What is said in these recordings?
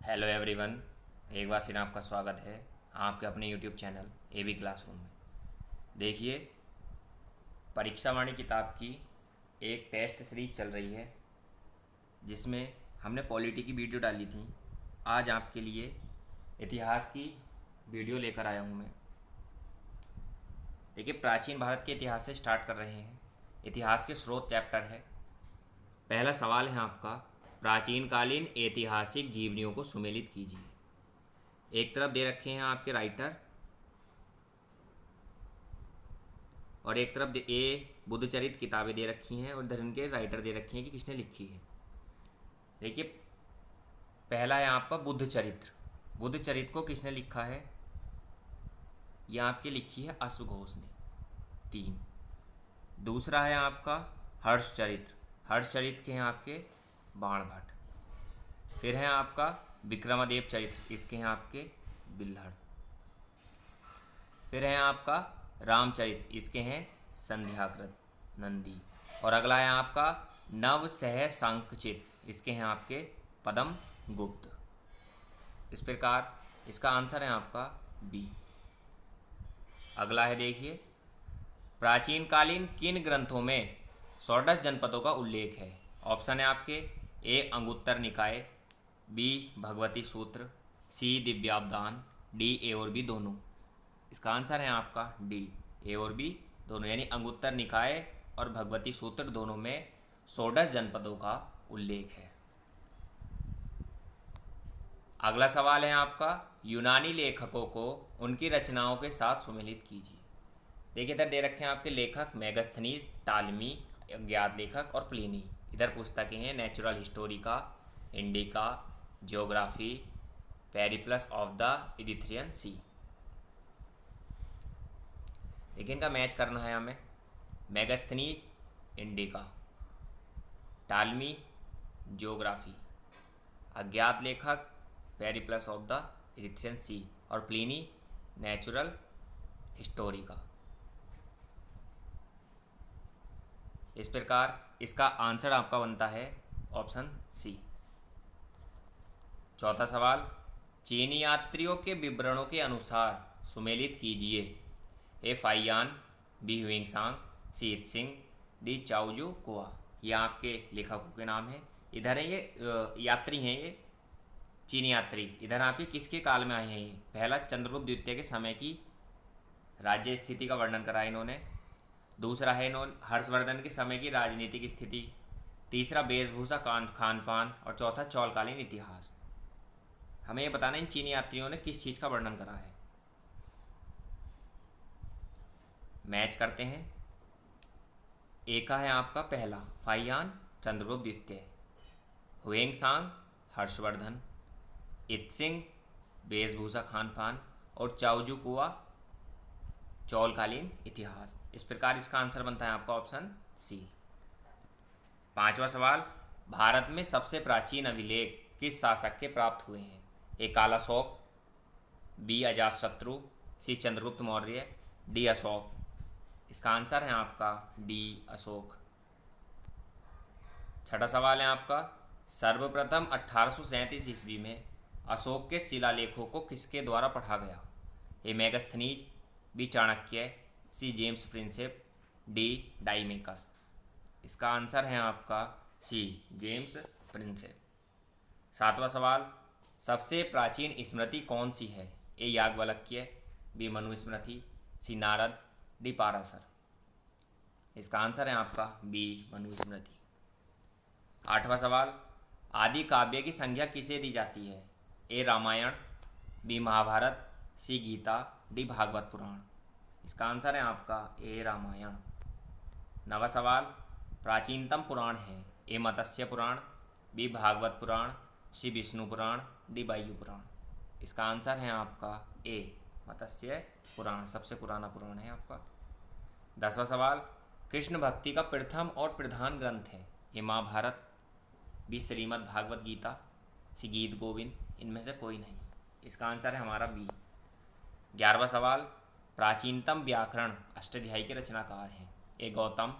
Hello everyone. एक बार फिर आपका स्वागत है आपके अपने यूट्यूब चैनल एबी क्लासरूम में। देखिए, परीक्षा वाणी किताब की एक टेस्ट सीरीज चल रही है जिसमें हमने पॉलिटी की वीडियो डाली थी। आज आपके लिए इतिहास की वीडियो लेकर आया हूँ मैं। देखिए, प्राचीन भारत के इतिहास से स्टार्ट कर रहे हैं। इतिहास के स्रोत चैप्टर है। पहला सवाल है आपका, प्राचीन कालीन ऐतिहासिक जीवनियों को सुमेलित कीजिए। एक तरफ दे रखे हैं आपके राइटर और एक तरफ बुद्धचरित किताबें दे रखी हैं और इधर इनके राइटर दे रखे हैं कि किसने लिखी है। देखिए, पहला है आपका बुद्धचरित्र। बुद्धचरित्र को किसने लिखा है? यह आपके लिखी है अश्वघोष ने, 3। दूसरा है आपका हर्षचरित्र। हर्षचरित्र के हैं आपके बाणभट्ट। फिर है आपका विक्रमादेव चरित्र, इसके हैं आपके बिल्हड़। फिर है आपका रामचरित्र, इसके हैं संध्याकृत नंदी। और अगला है आपका नव सह संकचित, इसके हैं आपके पदम गुप्त। इस प्रकार इसका आंसर है आपका बी। अगला है, देखिए, प्राचीन कालीन किन ग्रंथों में षोडश जनपदों का उल्लेख है? ऑप्शन है आपके ए अंगुत्तर निकाय, बी भगवती सूत्र, सी दिव्यावदान, डी ए और बी दोनों। इसका आंसर है आपका डी, ए और बी दोनों, यानी अंगुत्तर निकाय और भगवती सूत्र दोनों में षोडश जनपदों का उल्लेख है। अगला सवाल है आपका, यूनानी लेखकों को उनकी रचनाओं के साथ सुमेलित कीजिए। देखिए, इधर दे रखे हैं आपके लेखक मेगास्थनीज, टालमी, अज्ञात लेखक और प्लिनी। इधर पुस्तकें हैं Natural Historica, Indica, Geography, Periplus of the Erythraean Sea. देखिए, इनका मैच करना है हमें। मेगास्थनीज इंडिका, टालमी जियोग्राफी, अज्ञात लेखक पेरिप्लस ऑफ द इरिथ्रियन सी और प्लिनी नेचुरल हिस्टोरिका। इस प्रकार इसका आंसर आपका बनता है ऑप्शन सी। चौथा सवाल, चीनी यात्रियों के विवरणों के अनुसार सुमेलित कीजिए। ए फाइयान, बी हुइंगसांग, सी इत्सिंग, डी चाउजू कुआ। ये आपके लेखकों के नाम हैं। इधर है ये यात्री हैं, ये चीनी यात्री। इधर आपके किसके काल में आए हैं? ये पहला चंद्रगुप्त द्वितीय के समय की राज्य स्थिति का वर्णन करा इन्होंने। दूसरा है इन्होंने हर्षवर्धन के समय की राजनीतिक स्थिति। तीसरा वेशभूषा, खान पान। और चौथा चौलकालीन इतिहास। हमें ये बताना इन चीनी यात्रियों ने किस चीज़ का वर्णन करा है। मैच करते हैं। ए का है आपका पहला फाइयान चंद्रगुप्त द्वितीय, हुएंगसांग हर्षवर्धन, इत्सिंग वेशभूषा खान पान और चाउजू कुआ चौलकालीन इतिहास। इस प्रकार इसका आंसर बनता है आपका ऑप्शन सी। पांचवा सवाल, भारत में सबसे प्राचीन अभिलेख किस शासक के प्राप्त हुए हैं? ए कालाशोक, बी अजातशत्रु, सी चंद्रगुप्त मौर्य, डी अशोक। इसका आंसर है आपका डी अशोक। छठा सवाल है आपका, सर्वप्रथम 1837 ईस्वी में अशोक के शिलालेखों को किसके द्वारा पढ़ा गया? A Megasthenes, B Chanakya, C James Prinsep, D Deimachus. इसका आंसर है आपका सी जेम्स प्रिंसेप। सातवां सवाल, सबसे प्राचीन स्मृति कौन सी है? ए याज्ञवल्क्य, बी मनुस्मृति, सी नारद, डी पाराशर। इसका आंसर है आपका बी मनुस्मृति। आठवां सवाल, आदि काव्य की संज्ञा किसे दी जाती है? ए रामायण, बी महाभारत, सी गीता, डी भागवत पुराण। इसका आंसर है आपका ए रामायण। नवा सवाल, प्राचीनतम पुराण है? ए मत्स्य पुराण, बी भागवत पुराण, सी विष्णु पुराण, डी वायु पुराण। इसका आंसर है आपका ए मत्स्य पुराण, सबसे पुराना पुराण है आपका। 10वां सवाल, कृष्ण भक्ति का प्रथम और प्रधान ग्रंथ है? ए महाभारत, बी श्रीमद् भागवत गीता, सी गीत गोविंद। इनमें से कोई नहीं। इसका आंसर है हमारा बी। 11वां सवाल, प्राचीनतम व्याकरण अष्टाध्यायी के रचनाकार हैं? ए गौतम,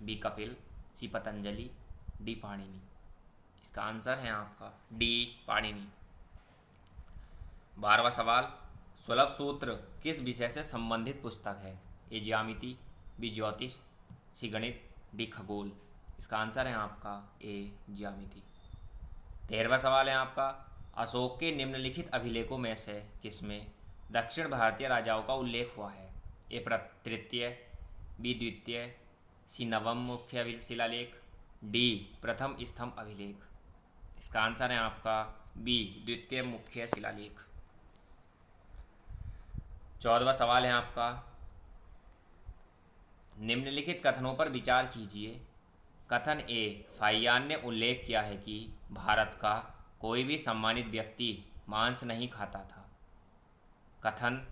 बी कपिल, सी पतंजलि, डी पाणिनि। इसका आंसर है आपका डी पाणिनि। 12वां सवाल, सुलभ सूत्र किस विषय से संबंधित पुस्तक है? ए ज्यामिति, बी ज्योतिष, सी गणित, डी खगोल। इसका आंसर है आपका ए ज्यामिति। 13वां सवाल है आपका, अशोक के निम्नलिखित अभिलेखों में से किसमें दक्षिण भारतीय राजाओं का उल्लेख हुआ है? ए तृतीय, बी द्वितीय, सी नवम मुख्य शिलालेख, डी प्रथम स्तंभ अभिलेख। इसका आंसर है आपका बी द्वितीय मुख्य शिलालेख। 14वां सवाल है आपका, निम्नलिखित कथनों पर विचार कीजिए। कथन ए, फाहियान ने उल्लेख किया है कि भारत का कोई भी सम्मानित व्यक्ति मांस नहीं खाता था। कथन,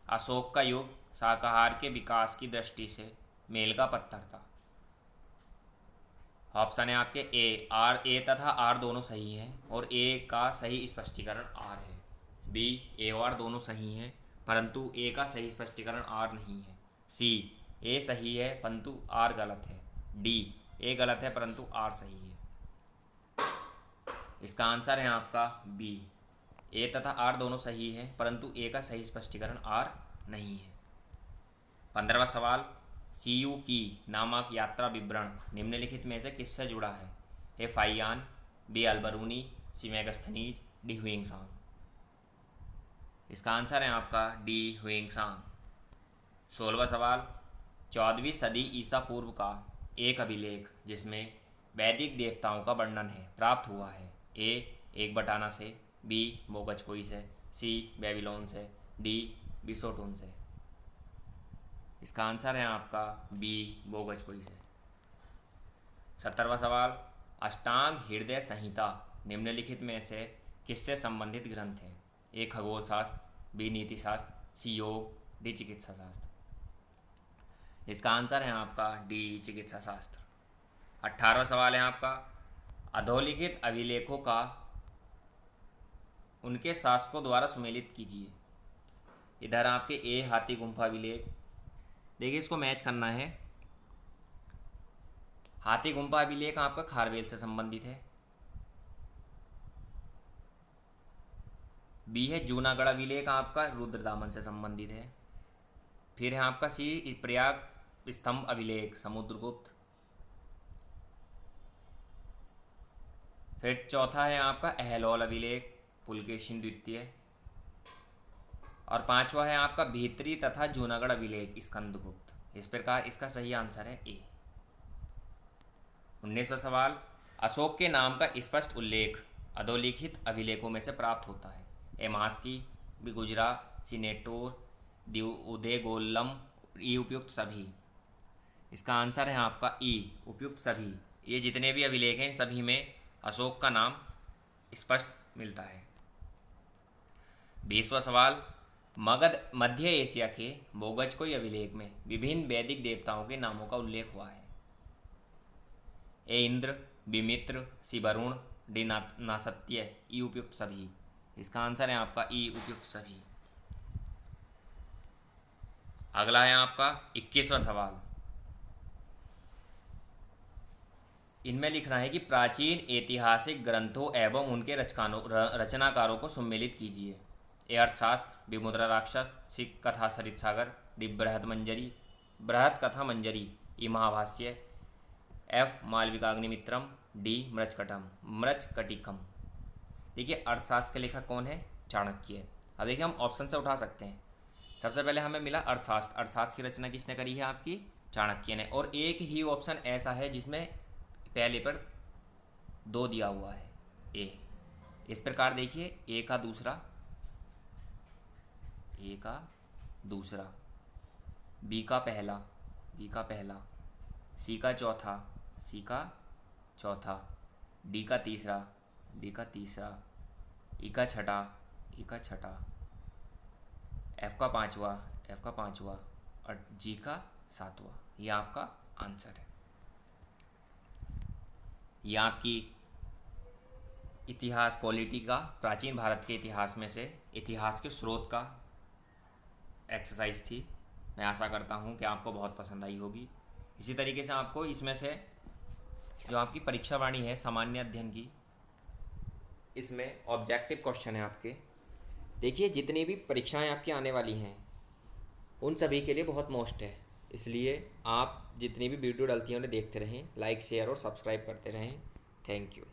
अशोक का युग शाकाहार के विकास की दृष्टि से मेल का पत्थर था। ऑप्शन है आपके ए तथा आर दोनों सही हैं और ए का सही स्पष्टीकरण आर है। बी, ए और आर दोनों सही हैं परंतु ए का सही स्पष्टीकरण आर नहीं है। सी, ए सही है परंतु आर गलत है। डी, ए गलत है परंतु आर सही है। इसका आंसर है आपका बी, ए तथा आर दोनों सही है परंतु ए का सही स्पष्टीकरण आर नहीं है। 15वां सवाल, सीयू की नामक यात्रा विवरण निम्नलिखित में से किससे जुड़ा है? ए फाहियान, बी अलबरूनी, सी मेगास्थनीज, डी ह्यूइंगसांग। इसका आंसर है आपका डी ह्यूइंगसांग। 16वां सवाल, 14वीं सदी ईसा पूर्व का एक अभिलेख जिसमें वैदिक देवताओं का वर्णन है प्राप्त हुआ है। ए एक बटाना से, बी मोगजकोई से, सी बेबीलोन से, डी बिसोटून से। इसका आंसर है आपका बी बोगजकोई से। 17वां सवाल, अष्टांग हृदय संहिता निम्नलिखित में से किससे संबंधित ग्रंथ है? ए खगोल शास्त्र, बी नीति शास्त्र, सी योग, डी चिकित्सा शास्त्र। इसका आंसर है आपका डी चिकित्सा शास्त्र। 18वां सवाल है आपका, अधोलिखित अभिलेखों का उनके शासकों द्वारा सुमेलित कीजिए। इधर आपके ए हाथी गुम्फा अभिलेख, देखिए इसको मैच करना है। हाथी गुम्फा अभिलेख आपका खारवेल से संबंधित है। बी है जूनागढ़ अभिलेख आपका रुद्रदामन से संबंधित है। फिर है आपका सी प्रयाग स्तंभ अभिलेख समुद्रगुप्त। फिर चौथा है आपका अहलौल अभिलेख पुलकेशिन द्वितीय। और पांचवा है आपका भीतरी तथा जूनागढ़ अभिलेख स्कंदगुप्त। इस प्रकार इसका सही आंसर है ए। 19वां सवाल, अशोक के नाम का स्पष्ट उल्लेख अधोलिखित अभिलेखों में से प्राप्त होता है। ए मास्की, बी गुजरा, सी नेटोर, डी उदयगोल्लम, ई उपयुक्त सभी। इसका आंसर है आपका ई उपयुक्त सभी। ये जितने भी अभिलेख हैं सभी में अशोक का नाम स्पष्ट मिलता है। 20वां सवाल, मध्य एशिया के बोगजकोई अभिलेख में विभिन्न वैदिक देवताओं के नामों का उल्लेख हुआ है। ए इंद्र, बी मित्र, सी वरुण, डी नासत्य, ई उपयुक्त सभी। इसका आंसर है आपका ई उपयुक्त सभी। अगला है आपका 21वां सवाल, इनमें लिखना है कि प्राचीन ऐतिहासिक ग्रंथों एवं उनके रचनाकारों को सम्मिलित कीजिए। ए अर्थशास्त्र, बी मुद्रा राक्षस, सी कथा सरित सागर, डी बृहत कथा मंजरी, ई महाभाष्य, एफ मालविकाग्निमित्रम, डी मृचकटिकम। देखिए अर्थशास्त्र के लेखक कौन है? चाणक्य। अब देखिए हम ऑप्शन से उठा सकते हैं। सबसे पहले हमें मिला अर्थशास्त्र। अर्थशास्त्र की रचना किसने करी है? आपकी चाणक्य ने। और एक ही ऑप्शन ऐसा है जिसमें पहले पर 2 दिया हुआ है ए। इस प्रकार देखिए ए का दूसरा, बी का पहला, सी का चौथा, डी का तीसरा, ई का छठा, एफ का पांचवा और जी का 7वां। ये आपका आंसर है। ये आपकी इतिहास पॉलिटी का प्राचीन भारत के इतिहास में से इतिहास के स्रोत का एक्सरसाइज थी। मैं आशा करता हूँ कि आपको बहुत पसंद आई होगी। इसी तरीके से आपको इसमें से जो आपकी परीक्षा वाणी है सामान्य अध्ययन की, इसमें ऑब्जेक्टिव क्वेश्चन है आपके देखिए जितनी भी परीक्षाएं आपकी आने वाली हैं उन सभी के लिए बहुत मोस्ट है, इसलिए आप जितनी भी वीडियो डलती हैं उन्हें देखते रहें, लाइक शेयर और सब्सक्राइब करते रहें। Thank you.